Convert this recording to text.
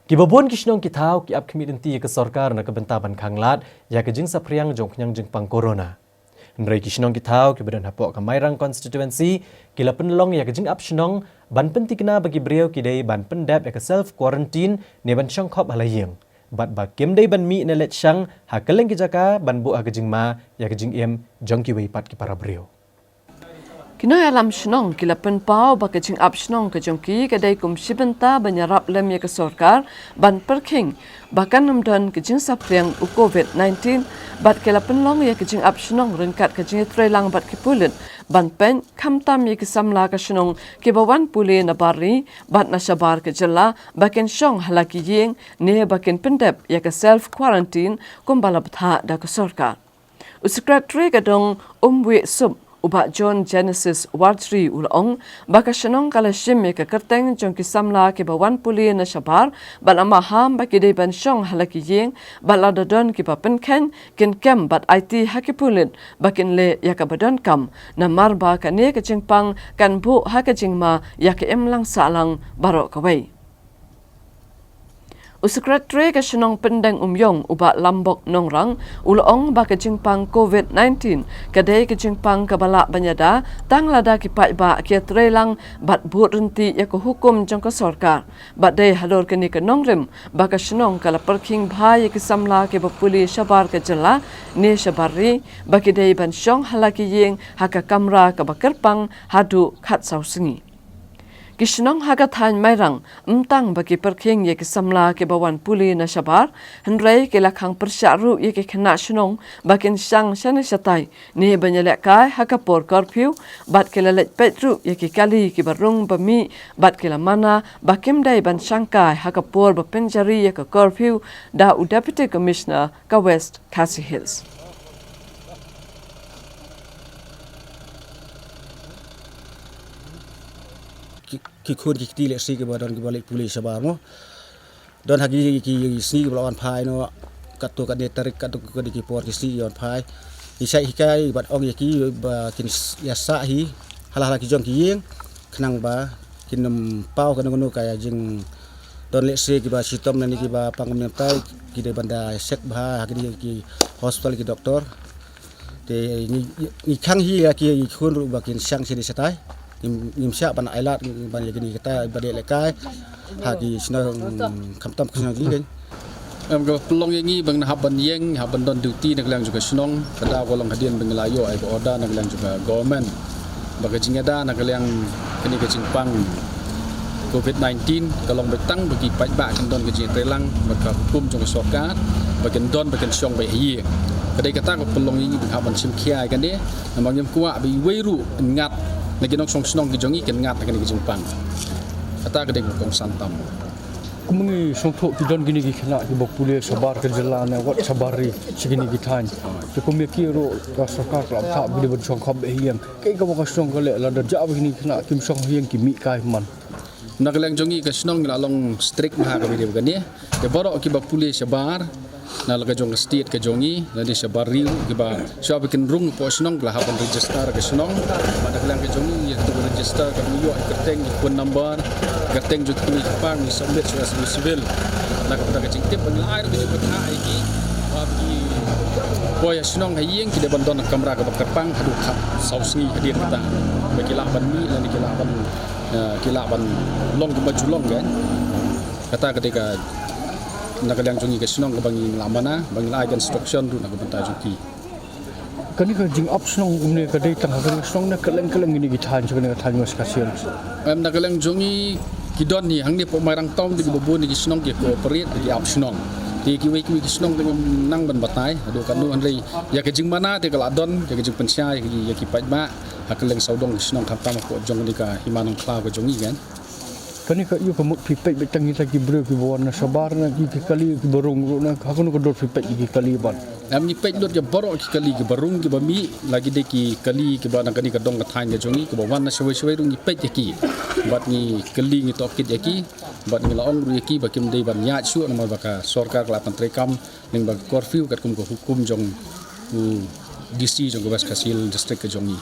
Kibabon kisnong kitao ki ap kemidenti ke sarkar na kebentaban kanglat ya ke jing sapriang jong kenyang jing pang corona. Nrai kisnong kitao ki badan hapok kamairang constituency kila penlong ya ke jing ap shnong ban pentikna bagi beliau kidai ban pendap ya ke self quarantine ne ban syang khop halayeng. Bat ba kem dai ban mi ne let syang ha keleng ki jaka ban bu ha ke jing ma ya ke jing em jong ki wei pat ki para beliau. Kinoy alam shnong kila penpau ba kajing ap shnong kajongki kadai kum shibenta banyarap lem ya ke sarkar ban perking bahkan namdan kajing sapriang u COVID-19 bat kila penlong ya kajing ap shnong rengkat kajing trelang bat kipulit ban pen kamtam ya ke samla ka shnong ke bawan pule na bari bat na shabar ke jela baken shong halaki yeng ne baken pendep ya ke self quarantine kum balabtha da ke sarkar. Secretary kadong umwe sub Uba John Genesis Wardri ulong baka shanong kala shim ke kerteng jong ki samla ke bawan puli na shabar bal amaham baki de ban shong halaki yeng bal adadon ki papen ken kin kem bat IT hakipulin bakin le yakabadon kam na marba ka ne ke jingpang kan bu ha ke jingma yak em lang salang barok kawai. Secretary ka shanong pendeng umyong uba lambok nongrang ulong ba ka jingpang COVID-19 kadai ka jingpang kabala banyada tang lada ki pai ba ki trelang bat but renti ya ko hukum jong ka sarkar bat dai halor ka ni ka nongrim ba ka shanong kala parking bhai ki samla ke bapuli shabar ka jela ne shabari ba ki dai ban shong halaki yeng haka kamra ka bakarpang hadu khat sausingi. Kisnong hagathan mairang umtang bagi perking ye ke samla ke bawan puli na shabar henrai ke lakhang persyaru ye ke khna shnong bakin sang shane satai ni banyalek kai hakapor curfew bat ke lalet petru ye ke kali ke barung bami bat ke lamana bakim dai ban sangkai hakapor bapenjari ye ke curfew da deputy commissioner ka West Khasi Hills. Kikun kikti le si ke badan ke balik pulih sabar mo dan hagi ki si lawan phai no katu ka de tarik katu ka di por ki si yon phai isai hikai bat ong yaki ba kin yasa hi halah ki jong ki yeng khnang ba kinam pau ka ngono kaya jing don le si ki ba sitom na ni ki ba pangam tai ki de banda sek ba hagi ki hospital ki doktor te ni khang hi ki khun ru ba kin sang si di satai nim siap ban ailat ban lagi ni kata badai lekai hagi sino kamtam kusno gi go pelong yangi bang hab ban yeng hab ban don duty nak lang juga snong kada golong hadian benglayo ai ko oda nak lang juga government baga jingada nak lang kini ke jingpang COVID-19 kalong betang bagi pajak kan don ke jing telang maka hukum jong sarkar bagian don bagian syong bai hi kadai kata ko pelong yangi bang hab ban sim khiai kan dia namang yam kuat bi weiru ngat lagi nok song snong ki jongi ken ngat kan ki jingpang kata gede kong santam kumengi song thok ki don gini ki khna ki bok pule sabar ke jela na wat sabari sigini ki than to kumye ki ro ka sarkar klam tha bi de song khop hiang ke ka bok song ka le la da ja gini khna kim song hiang ki mi kai man nak lang jongi ka snong la long strict ma ka bi de gani ke borok ki bok pule sabar na laga jong state ke jongi na di sabar riu ke ba so bikin rung po snong la haban register ke snong pada kelang ke jongi ya to register ke yo kerteng phone number kerteng jut ni pang ni submit so as civil na ka pada jing tip ngai ke ni betha iki ba bi boy snong hayeng ki de bandon kamera ke bakar pang hadu khat sausi hadir kita bagi la ban mi la ni kila ban long ke baju long kan kata ketika nak yang jongi ke snong ke bangi lamana bangi lai construction tu nak bentar juki kani ka jing up snong umne ka dei tang ha snong na keleng ni ki than chone ka than mas kasian nak yang jongi kidon ni hang ni pemarang tom di bobon ni snong ke cooperate di up snong ti ki wei ki snong dengan nang ban batai adu kan nu anrei ya ke jing mana te kala don ke jing pensiai ya ki pajma hakeleng saudong snong kaptam ko jong ni ka himanong klau ke jongi kan kani ka yu ka mut pipek betang ita ki bro ki bawan na sabar na ki kali ki barung ro na hakun ko dot pipek ki kali ban am ni pek dot ya borok ki kali ki barung ki bami lagi de ki kali ki bana kani ka dong ka than ga jongi ki bawan na shwe rung ni pek ki bat ni kali ni tokit ya ki bat ni laong ru ki bakim dei ban nya su na baka sarkar kala trekam ning bag curfew kat kum ko hukum jong DC jong West Khasi Hills district ke jongi